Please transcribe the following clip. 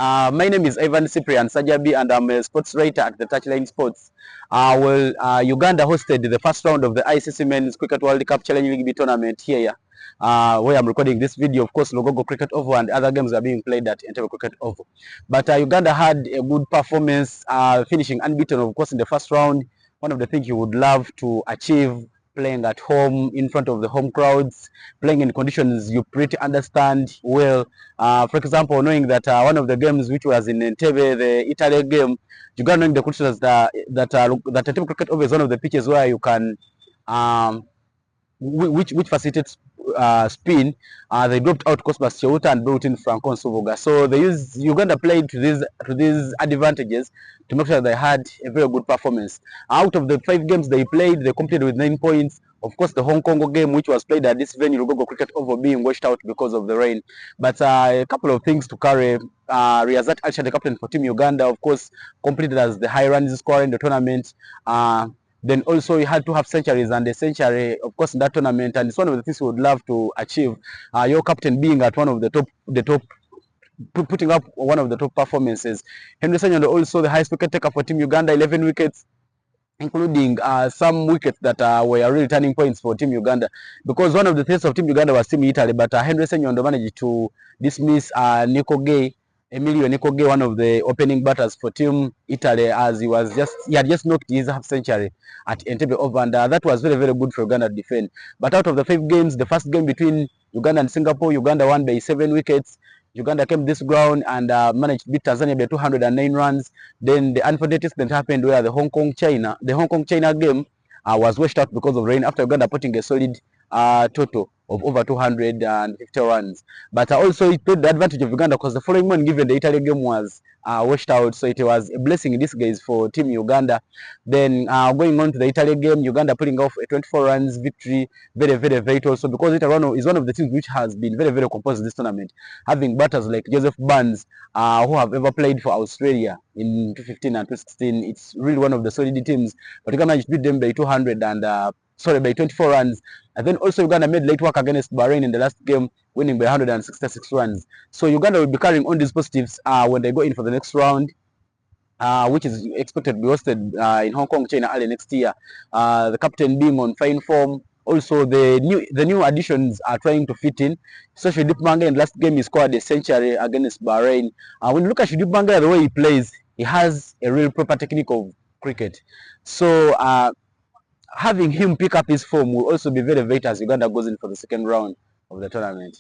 My name is Ivan Cyprian Sajabi, and I'm a sports writer at the Touchline Sports. Uganda hosted the first round of the ICC Men's Cricket World Cup Challenge League B tournament here, where I'm recording this video. Of course, Logogo Cricket Oval and other games are being played at Entebbe Cricket Oval. But Uganda had a good performance, finishing unbeaten, of course, in the first round. One of the things you would love to achieve, playing at home in front of the home crowds, playing in conditions you pretty understand well. For example, knowing that one of the games which was in Entebbe, the Italy game, you got knowing the conditions that Entebbe Cricket Oval is one of the pitches where you can which facilitates spin. They dropped out Cosmas Cheuta and brought in Franco Nsubuga. So they used Uganda played to these advantages to make sure they had a very good performance. Out of the 5 games they played, they completed with 9 points. Of course, the Hong Kong game, which was played at this venue, Lugogo Cricket Oval, being washed out because of the rain. But a couple of things to carry. Riazat Alsha, the captain for Team Uganda, of course, completed as the high runs scorer in the tournament. Then also you had to have centuries and a century, of course, in that tournament, and it's one of the things we would love to achieve. Your captain being at one of the top, putting up one of the top performances. Henry Senyondo also the highest wicket taker for Team Uganda, 11 wickets, including some wickets that were really turning points for Team Uganda, because one of the threats of Team Uganda was Team Italy, but Henry Senyondo managed to dismiss Emilio Nikoge, one of the opening batters for Team Italy, as he had just knocked his half century at Entebbe Oval, and that was very, very good for Uganda to defend. But out of the 5 games, the first game between Uganda and Singapore, Uganda won by 7 wickets. Uganda came this ground and managed to beat Tanzania by 209 runs. Then the unfortunate incident happened where the Hong Kong China game was washed out because of rain, after Uganda putting a solid total of over 250 runs. But also it played the advantage of Uganda, because the following morning, given the Italy game was washed out, so it was a blessing in disguise for Team Uganda. Then going on to the Italy game, Uganda putting off a 24 runs victory, very, very vital. So because Italy is one of the teams which has been very, very composed in this tournament, having batters like Joseph Burns, who have ever played for Australia in 2015 and 2016. It's really one of the solid teams, but Uganda managed to beat them by 24 runs. And then also Uganda made late work against Bahrain in the last game, winning by 166 runs. So Uganda will be carrying on these positives when they go in for the next round, which is expected to be hosted in Hong Kong, China early next year. The captain being on fine form. Also, the new additions are trying to fit in. So Shudip Manga in the last game he scored a century against Bahrain. When you look at Shudip Manga, the way he plays, he has a real proper technique of cricket. So having him pick up his form will also be very vital as Uganda goes in for the second round of the tournament.